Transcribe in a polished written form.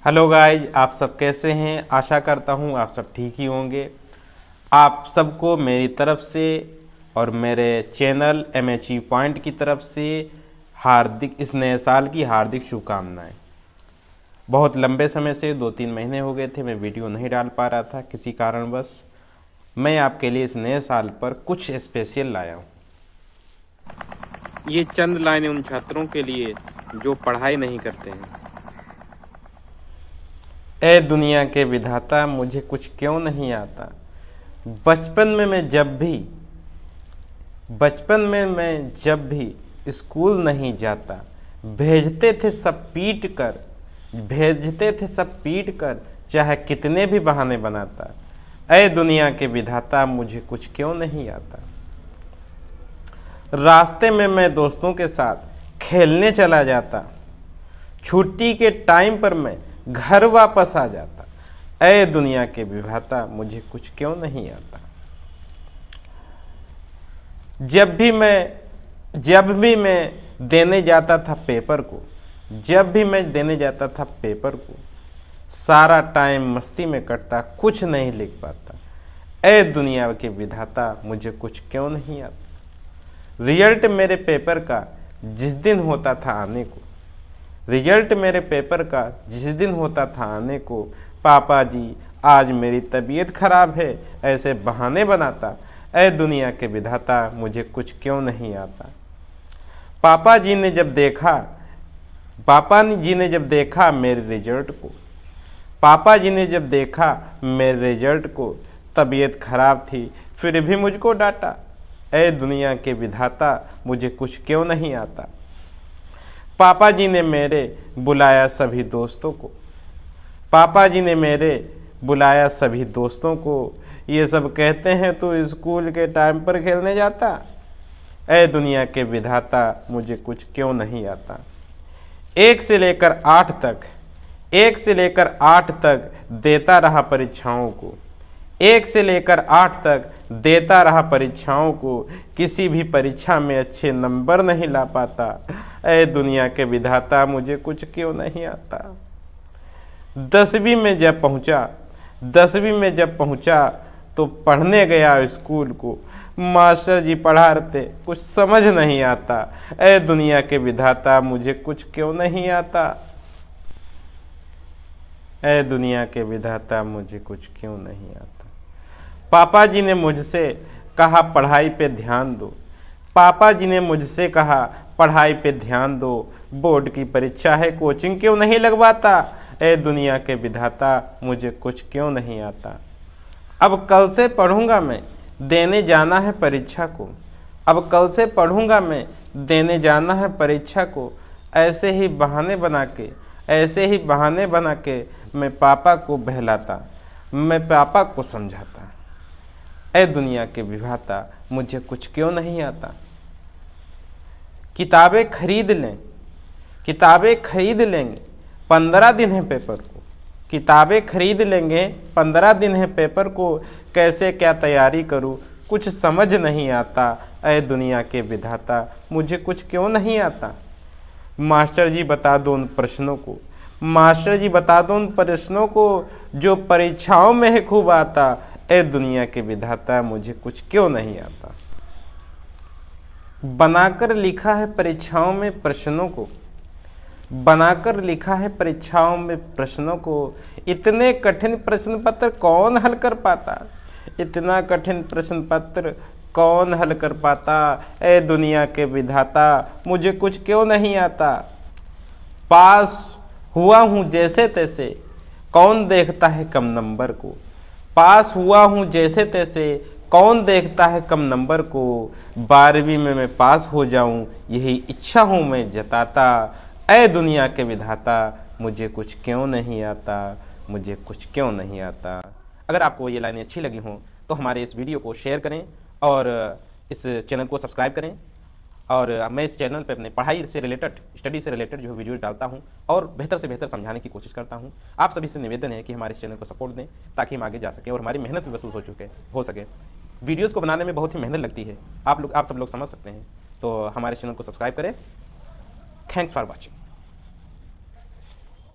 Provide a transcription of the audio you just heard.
Hello guys, आप सब कैसे हैं। आशा करता हूं आप सब ठीक ही होंगे। आप सबको मेरी तरफ से और मेरे चैनल MHE पॉइंट की तरफ से हार्दिक इस नए साल की हार्दिक शुभकामनाएं। बहुत लंबे समय से 2-3 महीने हो गए थे मैं वीडियो नहीं डाल पा रहा था किसी कारणवश। मैं आपके लिए इस नए साल पर कुछ स्पेशल लाया हूँ। ये चंद लाइनें उन छात्रों के लिए जो पढ़ाई नहीं करते हैं। ए दुनिया के विधाता, मुझे कुछ क्यों नहीं आता। बचपन में मैं जब भी स्कूल नहीं जाता, भेजते थे सब पीट कर, चाहे कितने भी बहाने बनाता। ए दुनिया के विधाता, मुझे कुछ क्यों नहीं आता। रास्ते में मैं दोस्तों के साथ खेलने चला जाता, छुट्टी के टाइम पर मैं घर वापस आ जाता। ऐ दुनिया के विधाता, मुझे कुछ क्यों नहीं आता। जब भी मैं देने जाता था पेपर को, सारा टाइम मस्ती में कटता, कुछ नहीं लिख पाता। ऐ दुनिया के विधाता, मुझे कुछ क्यों नहीं आता। रिजल्ट मेरे पेपर का जिस दिन होता था आने को, पापा जी आज मेरी तबीयत खराब है, ऐसे बहाने बनाता। ऐ दुनिया के विधाता, मुझे कुछ क्यों नहीं आता। पापा जी ने जब देखा मेरे रिजल्ट को, तबीयत खराब थी फिर भी मुझको डांटा। ऐ दुनिया के विधाता, मुझे कुछ क्यों नहीं आता। पापा जी ने मेरे बुलाया सभी दोस्तों को, ये सब कहते हैं तू स्कूल के टाइम पर खेलने जाता। ऐ दुनिया के विधाता, मुझे कुछ क्यों नहीं आता। 1 से लेकर 8 तक देता रहा परीक्षाओं को, किसी भी परीक्षा में अच्छे नंबर नहीं ला पाता। ऐ दुनिया के विधाता, मुझे कुछ क्यों नहीं आता। 10वीं में जब पहुंचा तो पढ़ने गया स्कूल को, मास्टर जी पढ़ा रहे कुछ समझ नहीं आता। ऐ दुनिया के विधाता, मुझे कुछ क्यों नहीं आता। ऐ दुनिया के विधाता, मुझे कुछ क्यों नहीं आता। पापा जी ने मुझसे कहा पढ़ाई पे ध्यान दो, बोर्ड की परीक्षा है, कोचिंग क्यों नहीं लगवाता। ऐ दुनिया के विधाता, मुझे कुछ क्यों नहीं आता। अब कल से पढ़ूंगा मैं, देने जाना है परीक्षा को। ऐसे ही बहाने बना के मैं पापा को बहलाता, मैं पापा को समझाता। ऐ दुनिया के विधाता, मुझे कुछ क्यों नहीं आता। किताबें खरीद लेंगे, 15 दिन है पेपर को, कैसे क्या तैयारी करूं, कुछ समझ नहीं आता। ऐ दुनिया के विधाता, मुझे कुछ क्यों नहीं आता। मास्टर जी बता दो उन प्रश्नों को जो परीक्षाओं में है खूब आता। ऐ दुनिया के विधाता, मुझे कुछ क्यों नहीं आता। बनाकर लिखा है परीक्षाओं में प्रश्नों को, इतने कठिन प्रश्न पत्र कौन हल कर पाता। ऐ दुनिया के विधाता, मुझे कुछ क्यों नहीं आता। पास हुआ हूँ जैसे तैसे, कौन देखता है कम नंबर को। 12वीं में मैं पास हो जाऊं, यही इच्छा हूं मैं जताता। ऐ दुनिया के विधाता, मुझे कुछ क्यों नहीं आता। अगर आपको ये लाइनें अच्छी लगी हों तो हमारे इस वीडियो को शेयर करें और इस चैनल को सब्सक्राइब करें। और मैं इस चैनल पे अपने पढ़ाई से रिलेटेड, स्टडी से रिलेटेड जो वीडियो डालता हूं और बेहतर से बेहतर समझाने की कोशिश करता हूं। आप सभी से निवेदन है कि हमारे इस चैनल को सपोर्ट दें ताकि हम आगे जा सकें और हमारी मेहनत भी महसूस हो सके। वीडियोज़ को बनाने में बहुत ही मेहनत लगती है, आप सब लोग समझ सकते हैं। तो हमारे चैनल को सब्सक्राइब करें। Thanks for watching.